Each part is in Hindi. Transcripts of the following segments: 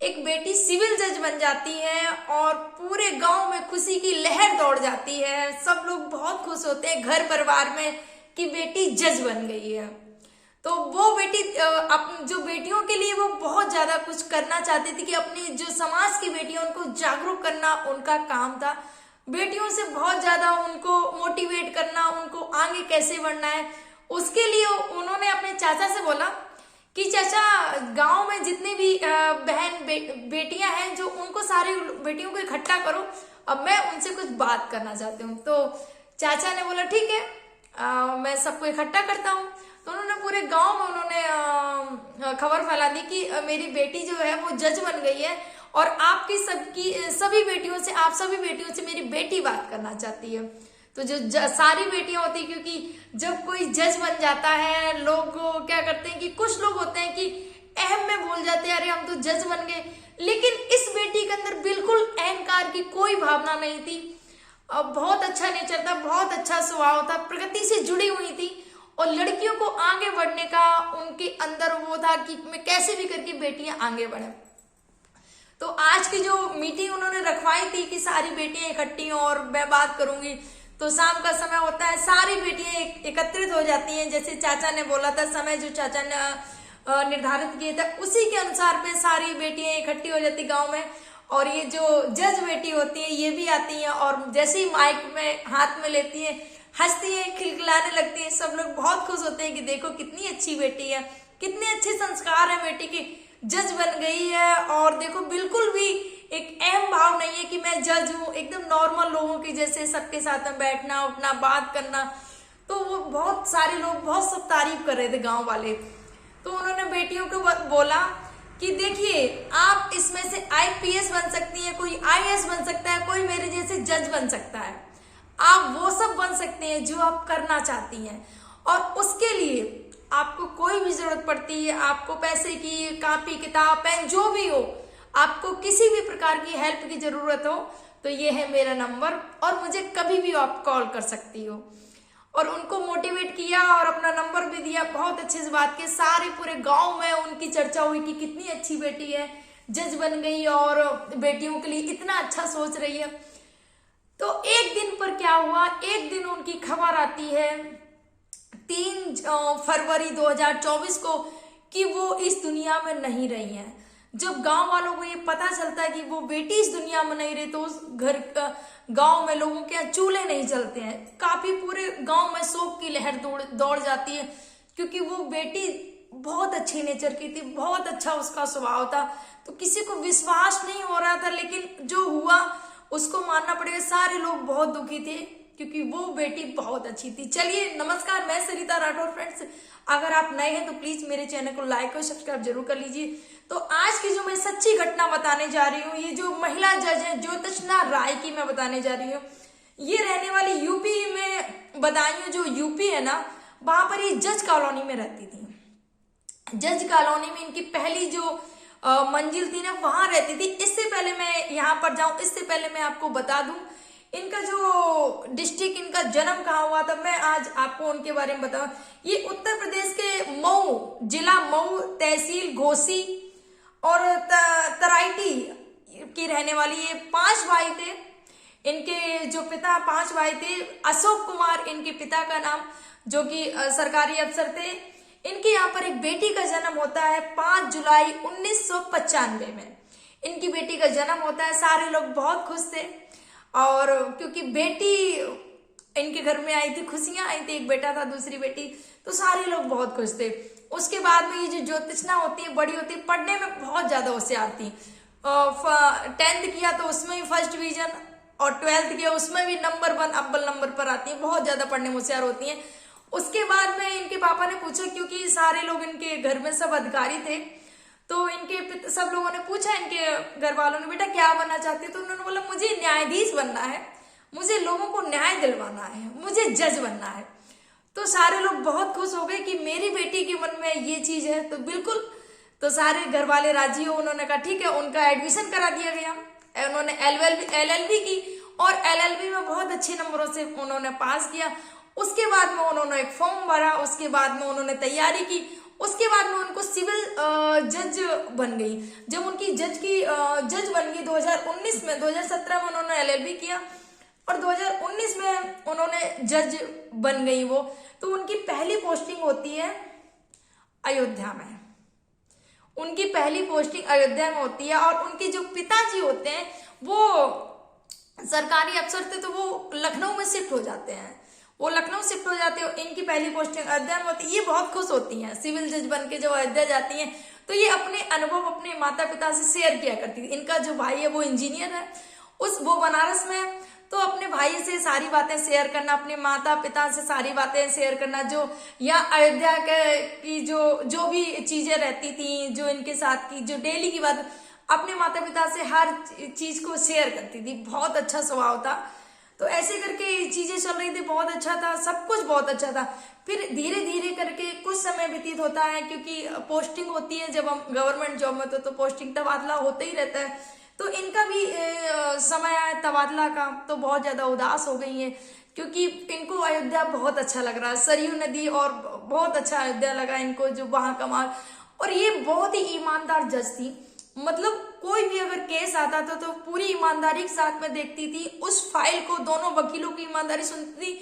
एक बेटी सिविल जज बन जाती है और पूरे गांव में खुशी की लहर दौड़ जाती है। सब लोग बहुत खुश होते हैं घर परिवार में कि बेटी जज बन गई है। तो वो बेटी जो बेटियों के लिए वो बहुत ज्यादा कुछ करना चाहती थी कि अपनी जो समाज की बेटियां उनको जागरूक करना उनका काम था। बेटियों से बहुत ज्यादा उनको मोटिवेट करना, उनको आगे कैसे बढ़ना है, उसके लिए उन्होंने अपने चाचा से बोला कि चाचा गांव में जितनी भी बहन बेटियां हैं जो उनको सारी बेटियों को इकट्ठा करो, अब मैं उनसे कुछ बात करना चाहती हूँ। तो चाचा ने बोला ठीक है, मैं सबको इकट्ठा करता हूँ। तो उन्होंने पूरे गांव में उन्होंने खबर फैला दी कि मेरी बेटी जो है वो जज बन गई है और आपकी सभी बेटियों से मेरी बेटी बात करना चाहती है। तो जो सारी बेटियां होती है, क्योंकि जब कोई जज बन जाता है लोग क्या करते हैं कि कुछ लोग होते हैं कि अहम में भूल जाते हैं, अरे हम तो जज बन गए। लेकिन इस बेटी के अंदर बिल्कुल अहंकार की कोई भावना नहीं थी। बहुत अच्छा नेचर था, बहुत अच्छा स्वभाव था, प्रकृति से जुड़ी हुई थी और लड़कियों को आगे बढ़ने का उनके अंदर वो था कि मैं कैसे भी करके बेटियां आगे बढ़े। तो आज की जो मीटिंग उन्होंने रखवाई थी कि सारी बेटियां इकट्ठी हों और मैं बात करूंगी, तो शाम का समय होता है, सारी बेटियां एकत्रित हो जाती हैं। जैसे चाचा ने बोला था समय, जो चाचा ने निर्धारित किए थे उसी के अनुसार पे सारी बेटियां इकट्ठी हो जाती गांव में। और ये जो जज बेटी होती है ये भी आती हैं और जैसे ही माइक में हाथ में लेती हैं हंसती हैं, खिलखिलाने लगती हैं। सब लोग बहुत खुश होते हैं कि देखो कितनी अच्छी बेटी है, कितने अच्छे संस्कार है बेटी की, जज बन गई है। और देखो बिल्कुल भी एक अहम भाव नहीं है कि मैं जज हूँ, एकदम नॉर्मल लोगों की जैसे सबके साथ में बैठना उठना बात करना। तो वो बहुत सारे लोग बहुत सब तारीफ कर रहे थे गांव वाले। तो उन्होंने बेटियों को बोला कि देखिए आप इसमें से आईपीएस बन सकती हैं, कोई आईएएस बन सकता है, कोई मेरे जैसे जज बन सकता है, आप वो सब बन सकते हैं जो आप करना चाहती हैं। और उसके लिए आपको कोई भी जरूरत पड़ती है, आपको पैसे की, कॉपी किताब पेन जो भी हो, आपको किसी भी प्रकार की हेल्प की जरूरत हो तो ये है मेरा नंबर और मुझे कभी भी आप कॉल कर सकती हो। और उनको मोटिवेट किया और अपना नंबर भी दिया। बहुत अच्छी इस बात के सारे पूरे गांव में उनकी चर्चा हुई कि कितनी अच्छी बेटी है, जज बन गई और बेटियों के लिए इतना अच्छा सोच रही है। तो एक दिन पर क्या हुआ, एक दिन उनकी खबर आती है 3 फरवरी 2024 को कि वो इस दुनिया में नहीं रही हैं। जब गांव वालों को ये पता चलता है कि वो बेटी इस दुनिया में नहीं रही तो उस गांव में लोगों के यहाँ चूल्हे नहीं जलते हैं। काफी पूरे गांव में शोक की लहर दौड़ जाती है, क्योंकि वो बेटी बहुत अच्छी नेचर की थी, बहुत अच्छा उसका स्वभाव था। तो किसी को विश्वास नहीं हो रहा था, लेकिन जो हुआ उसको मानना पड़ेगा। सारे लोग बहुत दुखी थे क्योंकि वो बेटी बहुत अच्छी थी। चलिए नमस्कार, मैं सरिता राठौर। फ्रेंड्स, अगर आप नए हैं तो प्लीज मेरे चैनल को लाइक और सब्सक्राइब जरूर कर लीजिए। तो आज की जो मैं सच्ची घटना बताने जा रही हूँ, ये जो महिला जज है ज्योतिष्ना राय की मैं बताने जा रही हूँ। ये रहने वाली यूपी में बदायूं जो यूपी है ना, वहां पर ये जज कॉलोनी में रहती थी। जज कॉलोनी में इनकी पहली जो मंजिल थी ना, वहां रहती थी। इससे पहले मैं यहाँ पर जाऊं, इससे पहले मैं आपको बता दूं इनका जो डिस्ट्रिक्ट, इनका जन्म कहाँ हुआ था, मैं आज आपको उनके बारे में बताऊं। ये उत्तर प्रदेश के मऊ जिला, मऊ तहसील घोसी और तराइटी की रहने वाली ये 5 भाई थे। इनके जो पिता 5 भाई थे, अशोक कुमार इनके पिता का नाम, जो कि सरकारी अफसर थे। इनके यहाँ पर एक बेटी का जन्म होता है 5 जुलाई 1995 में इनकी बेटी का जन्म होता है। सारे लोग बहुत खुश थे और क्योंकि बेटी इनके घर में आई थी, खुशियां आई थी, एक बेटा था दूसरी बेटी, तो सारे लोग बहुत खुश थे। उसके बाद में ये जो ज्योतिष्ना होती है, बड़ी होती है, पढ़ने में बहुत ज्यादा होशियार थी। 10th किया तो उसमें भी फर्स्ट डिवीजन और 12th किया उसमें भी नंबर 1 अव्वल नंबर पर आती है, बहुत ज्यादा पढ़ने में होशियार होती है। उसके बाद में इनके पापा ने पूछा, क्योंकि सारे लोग इनके घर में सब अधिकारी थे, तो इनके सब लोगों ने पूछा इनके घर वालों ने, बेटा क्या बनना चाहते हो? तो उन्होंने बोला मुझे न्यायाधीश बनना है, मुझे लोगों को न्याय दिलवाना है, मुझे जज बनना है। तो सारे लोग बहुत खुश हो गए कि मेरी बेटी के मन में ये चीज है, तो बिल्कुल, तो सारे घर वाले राजी हो। उन्होंने कहा ठीक है, उनका एडमिशन करा दिया गया। उन्होंने एलएलबी की और एलएलबी में बहुत अच्छे नंबरों से उन्होंने पास किया। उसके बाद में उन्होंने एक फॉर्म भरा, उसके बाद में उन्होंने तैयारी की उसके बाद में उनको सिविल जज बन गई। जब उनकी जज बन गई 2019 में, 2017 में उन्होंने एलएलबी किया और 2019 में उन्होंने जज बन गई वो। तो उनकी पहली पोस्टिंग होती है अयोध्या में, उनकी पहली पोस्टिंग अयोध्या में होती है। और उनके जो पिताजी होते हैं वो सरकारी अफसर थे, तो वो लखनऊ में शिफ्ट हो जाते हैं, वो लखनऊ शिफ्ट हो जाते हैं। इनकी पहली पोस्टिंग अयोध्या में होती है। ये बहुत खुश होती हैं सिविल जज बन के जब अयोध्या जाती हैं, तो ये अपने अनुभव अपने माता पिता से शेयर किया करती थी। इनका जो भाई है वो इंजीनियर है, वो बनारस में, तो अपने भाई से सारी बातें शेयर करना, अपने माता पिता से सारी बातें शेयर करना, जो यहाँ अयोध्या की जो भी चीजें रहती थी, जो इनके साथ की जो डेली की बात, अपने माता पिता से हर चीज को शेयर करती थी। बहुत अच्छा स्वभाव था। तो ऐसे करके चीजें चल रही थी, बहुत अच्छा था, सब कुछ बहुत अच्छा था। फिर धीरे धीरे करके कुछ समय व्यतीत होता है, क्योंकि पोस्टिंग होती है जब हम गवर्नमेंट जॉब में, तो पोस्टिंग तबादला होता ही रहता है। तो इनका भी समय आया तबादला का, तो बहुत ज्यादा उदास हो गई है, क्योंकि इनको अयोध्या बहुत अच्छा लग रहा है, सरयू नदी, और बहुत अच्छा अयोध्या लगा इनको, जो वहां का माल। और ये बहुत ही ईमानदार जज थी, मतलब कोई भी अगर केस आता था तो पूरी ईमानदारी के साथ में देखती थी उस फाइल को, दोनों वकीलों की ईमानदारी सुनती थी,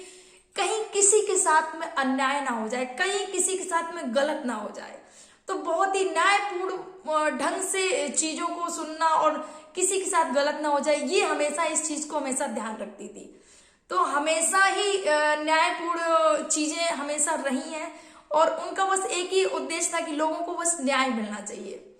कहीं किसी के साथ में अन्याय ना हो जाए, कहीं किसी के साथ में गलत ना हो जाए। तो बहुत ही न्यायपूर्ण ढंग से चीजों को सुनना और किसी के साथ गलत ना हो जाए, ये हमेशा इस चीज को हमेशा ध्यान रखती थी। तो हमेशा ही न्यायपूर्ण चीजें हमेशा रही हैं, और उनका बस एक ही उद्देश्य था कि लोगों को बस न्याय मिलना चाहिए।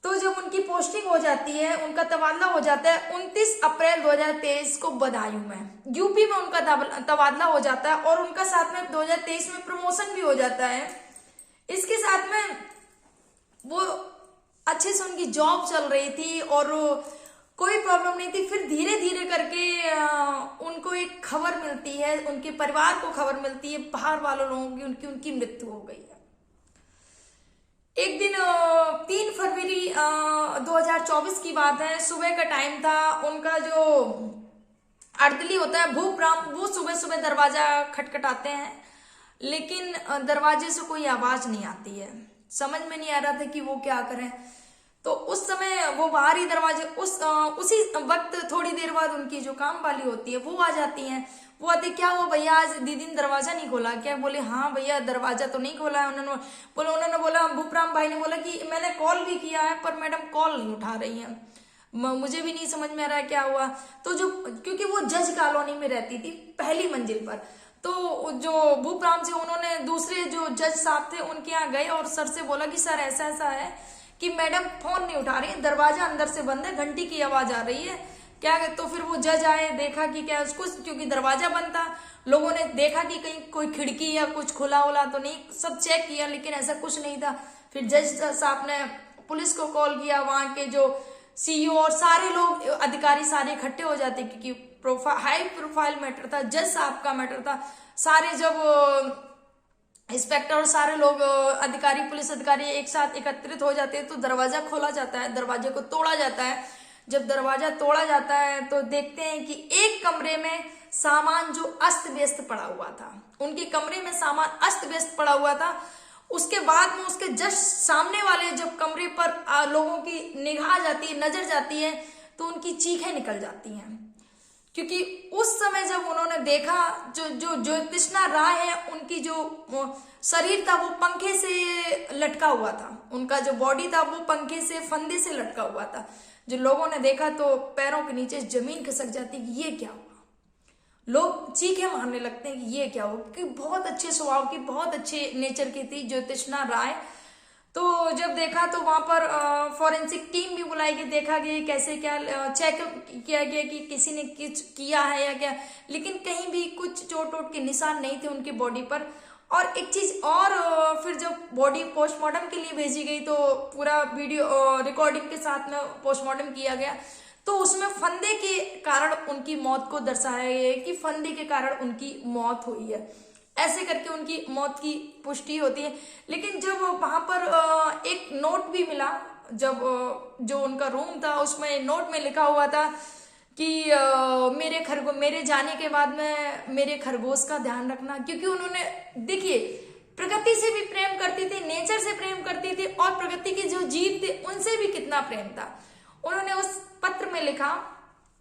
तो जब उनकी पोस्टिंग हो जाती है, उनका तबादला हो जाता है 29 अप्रैल 2023 को बदायूं में, यूपी में उनका तबादला हो जाता है, और उनका साथ में 2023 में प्रमोशन भी हो जाता है। इसके साथ में वो अच्छे से उनकी जॉब चल रही थी और कोई प्रॉब्लम नहीं थी। फिर धीरे धीरे करके उनको एक खबर मिलती है, उनके परिवार को खबर मिलती है, बाहर वालों लोगों की उनकी मृत्यु हो गई है। एक दिन 3 फरवरी 2024 की बात है, सुबह का टाइम था। उनका जो अर्दली होता है भूपराम, वो सुबह सुबह दरवाजा खटखटाते हैं, लेकिन दरवाजे से कोई आवाज नहीं आती है। समझ में नहीं आ रहा था कि वो क्या करें। तो उस समय वो बाहरी दरवाजे, उसी वक्त थोड़ी देर बाद उनकी जो काम वाली होती है वो आ जाती हैं। वो आते, क्या हुआ भैया, आज दीदी ने दरवाजा नहीं खोला क्या? बोले हाँ भैया दरवाजा तो नहीं खोला है। उन्होंने बोला भूपराम भाई ने बोला कि मैंने कॉल भी किया है पर मैडम कॉल नहीं उठा रही हैं, मुझे भी नहीं समझ में आ रहा है क्या हुआ। तो क्योंकि वो जज कॉलोनी में रहती थी पहली मंजिल पर, तो जो भूपराम से उन्होंने दूसरे जो जज साहब थे उनके यहाँ गए और सर से बोला कि सर ऐसा ऐसा है कि मैडम फोन नहीं उठा रही, दरवाजा अंदर से बंद है, घंटी की आवाज आ रही है क्या। तो फिर वो जज आए, देखा कि क्या उसको, क्योंकि दरवाजा बंद था, लोगों ने देखा कि कहीं कोई खिड़की या कुछ खुला होला तो नहीं, सब चेक किया लेकिन ऐसा कुछ नहीं था। फिर जज साहब ने पुलिस को कॉल किया, वहां के जो सीईओ और सारे लोग अधिकारी सारे इकट्ठे हो जाते, क्योंकि हाई प्रोफाइल मैटर था, जज साहब का मैटर था। सारे जब इंस्पेक्टर और सारे लोग अधिकारी, पुलिस अधिकारी एक साथ एकत्रित हो जाते हैं तो दरवाजा खोला जाता है, दरवाजे को तोड़ा जाता है। जब दरवाजा तोड़ा जाता है तो देखते हैं कि एक कमरे में सामान जो अस्त व्यस्त पड़ा हुआ था, उनके कमरे में सामान अस्त व्यस्त पड़ा हुआ था। उसके बाद में उसके जस्ट सामने वाले जब कमरे पर लोगों की निगाह जाती है, नजर जाती है, तो उनकी चीखें निकल जाती हैं, क्योंकि उस समय जब उन्होंने देखा जो ज्योतिष्णा राय है, उनकी जो शरीर था वो पंखे से लटका हुआ था, उनका जो बॉडी था वो पंखे से, फंदे से लटका हुआ था। जो लोगों ने देखा तो पैरों के नीचे जमीन खिसक जाती कि ये क्या हुआ, लोग चीखें मारने लगते हैं कि ये क्या हुआ, कि बहुत अच्छे स्वभाव की, बहुत अच्छे नेचर की थी ज्योतिष्णा राय। तो जब देखा तो वहां पर फॉरेंसिक टीम भी बुलाई गई, देखा गया कैसे क्या चेक किया गया कि किसी ने कुछ किया है या क्या, लेकिन कहीं भी कुछ चोट वोट के निशान नहीं थे उनकी बॉडी पर। और एक चीज और, फिर जब बॉडी पोस्टमार्टम के लिए भेजी गई तो पूरा वीडियो रिकॉर्डिंग के साथ में पोस्टमार्टम किया गया, तो उसमें फंदे के कारण उनकी मौत को दर्शाया गया है कि फंदे के कारण उनकी मौत हुई है, ऐसे करके उनकी मौत की पुष्टि होती है। लेकिन जब वहां पर एक नोट भी मिला, जब जो उनका रूम था उसमें नोट में लिखा हुआ था कि मेरे जाने के बाद में मेरे खरगोश का ध्यान रखना, क्योंकि उन्होंने देखिए प्रकृति से भी प्रेम करती थी, नेचर से प्रेम करती थी, और प्रकृति के जो जीव थे उनसे भी कितना प्रेम था। उन्होंने उस पत्र में लिखा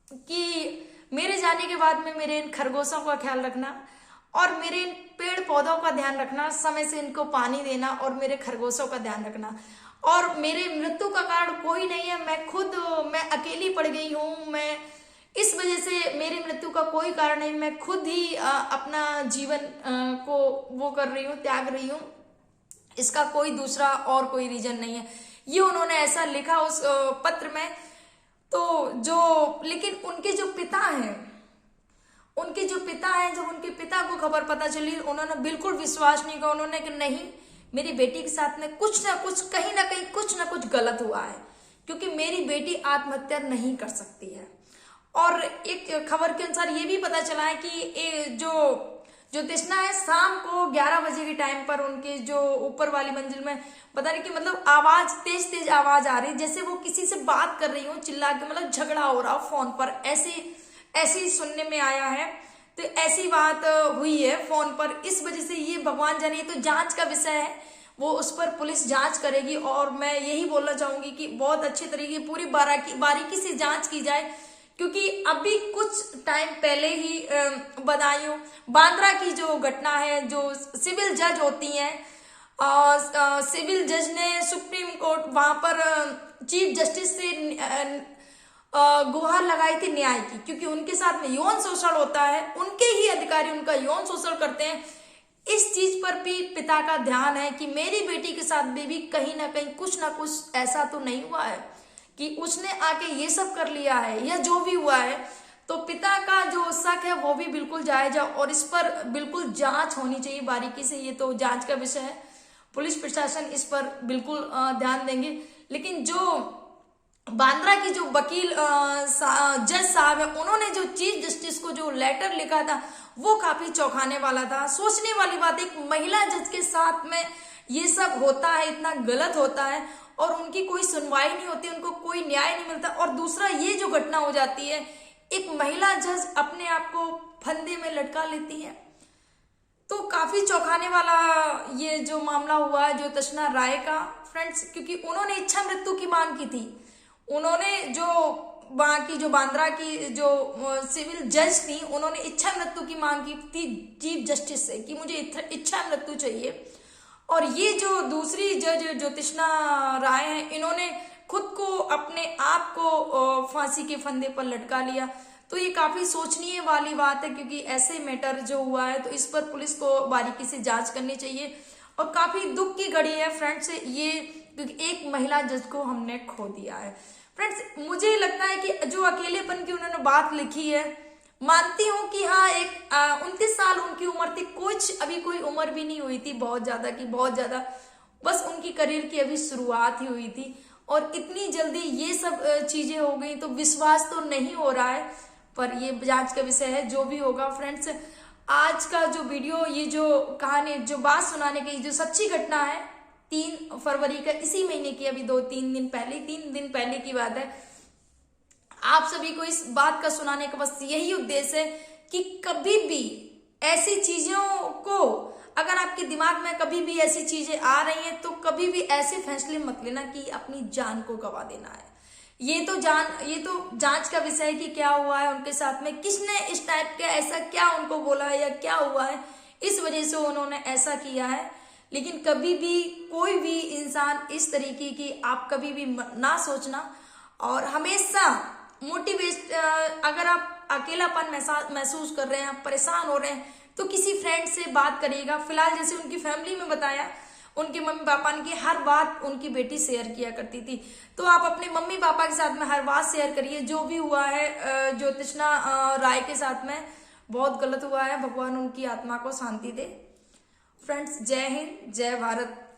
कि मेरे जाने के बाद में मेरे इन खरगोशों का ख्याल रखना और मेरे इन पेड़ पौधों का ध्यान रखना, समय से इनको पानी देना और मेरे खरगोशों का ध्यान रखना। और मेरे मृत्यु का कारण कोई नहीं है, मैं अकेली पड़ गई हूँ, मैं इस वजह से मेरी मृत्यु का कोई कारण नहीं, मैं खुद ही अपना जीवन को वो कर रही हूँ, त्याग रही हूँ, इसका कोई दूसरा और कोई रीजन नहीं है। ये उन्होंने ऐसा लिखा उस पत्र में। तो लेकिन उनके जो पिता हैं, जब उनके पिता को खबर पता चली, उन्होंने बिल्कुल विश्वास नहीं किया। उन्होंने कि नहीं, मेरी बेटी के साथ में कुछ ना कुछ, कहीं ना कहीं कुछ ना कुछ गलत हुआ है, क्योंकि मेरी बेटी आत्महत्या नहीं कर सकती है। और एक खबर के अनुसार ये भी पता चला है कि जो तृष्णा है, शाम को 11 बजे के टाइम पर उनके जो ऊपर वाली मंजिल में पता नहीं कि मतलब आवाज, तेज आवाज आ रही, जैसे वो किसी से बात कर रही हो चिल्ला के, मतलब झगड़ा हो रहा हो फोन पर, ऐसी सुनने में आया है। तो ऐसी बात हुई है फोन पर। इस वजह से ये भगवान जाने, तो जांच का विषय है, वो उस पर पुलिस जांच करेगी। और मैं यही बोलना चाहूंगी कि बहुत अच्छे तरीके, पूरी बारीकी से जांच की जाए, क्योंकि अभी कुछ टाइम पहले ही बदायूं बांद्रा की जो घटना है, जो सिविल जज होती हैं, सिविल जज ने सुप्रीम कोर्ट, वहां पर चीफ जस्टिस से गुहार लगाई थी न्याय की, क्योंकि उनके साथ में यौन शोषण होता है, उनके ही अधिकारी उनका यौन शोषण करते हैं। इस चीज पर भी पिता का ध्यान है कि मेरी बेटी के साथ भी कहीं ना कहीं कुछ ना कुछ ऐसा तो नहीं हुआ है कि उसने आके ये सब कर लिया है, या जो भी हुआ है। तो पिता का जो शक है वो भी बिल्कुल जायज है, और इस पर बिल्कुल जांच होनी चाहिए बारीकी से। ये तो जांच का विषय है, पुलिस प्रशासन इस पर बिल्कुल ध्यान देंगे। लेकिन जो बांद्रा की जो वकील जज साहब है, उन्होंने जो चीफ जस्टिस को जो लेटर लिखा था, वो काफी चौंकाने वाला था, सोचने वाली बात। एक महिला जज के साथ में ये सब होता है, इतना गलत होता है, और उनकी कोई सुनवाई नहीं होती, उनको कोई न्याय नहीं मिलता। और दूसरा, ये जो घटना हो जाती है, एक महिला जज अपने आप को फंदे में लटका लेती है। तो काफी चौंकाने वाला ये जो मामला हुआ है, जो तृष्णा राय का, फ्रेंड्स, क्योंकि उन्होंने इच्छा मृत्यु की मांग की थी। उन्होंने जो वहां की, जो बांद्रा की जो सिविल जज थी, उन्होंने इच्छा मृत्यु की मांग की थी चीफ जस्टिस से कि मुझे इच्छा मृत्यु चाहिए। और ये जो दूसरी जज जो तृष्णा राय है, इन्होंने खुद को, अपने आप को फांसी के फंदे पर लटका लिया। तो ये काफी सोचनीय वाली बात है, क्योंकि ऐसे मैटर जो हुआ है, तो इस पर पुलिस को बारीकी से जांच करनी चाहिए। और काफी दुख की घड़ी है फ्रेंड्स ये, क्योंकि एक महिला जज को हमने खो दिया है। फ्रेंड्स, मुझे लगता है कि जो अकेलेपन की उन्होंने बात लिखी है, मानती हूँ कि हाँ, एक 29 साल उनकी उम्र थी, कुछ अभी कोई उम्र भी नहीं हुई थी बहुत ज्यादा, बस उनकी करियर की अभी शुरुआत ही हुई थी, और इतनी जल्दी ये सब चीजें हो गई, तो विश्वास तो नहीं हो रहा है, पर ये जांच का विषय है, जो भी होगा। फ्रेंड्स, आज का जो वीडियो, ये जो कहानी, जो बात सुनाने की, जो सच्ची घटना है, 3 फरवरी का, इसी महीने की, अभी 3 दिन पहले की बात है। आप सभी को इस बात का सुनाने का बस यही उद्देश्य है कि कभी भी ऐसी चीजों को, अगर आपके दिमाग में कभी भी ऐसी चीजें आ रही हैं, तो कभी भी ऐसे फैसले मत लेना कि अपनी जान को गवा देना है। ये तो जांच का विषय है कि क्या हुआ है उनके साथ में, किसने इस टाइप का ऐसा क्या उनको बोला है, या क्या हुआ है, इस वजह से उन्होंने ऐसा किया है। लेकिन कभी भी कोई भी इंसान इस तरीके की आप कभी भी ना सोचना, और हमेशा मोटिवेट, अगर आप अकेलापन महसूस कर रहे हैं, आप परेशान हो रहे हैं, तो किसी फ्रेंड से बात करिएगा। फिलहाल जैसे उनकी फैमिली में बताया, उनके मम्मी पापा ने हर बात उनकी बेटी शेयर किया करती थी, तो आप अपने मम्मी पापा के साथ में हर बात शेयर करिए। जो भी हुआ है जो तृष्णा राय के साथ में, बहुत गलत हुआ है, भगवान उनकी आत्मा को शांति दे। फ्रेंड्स, जय हिंद, जय भारत।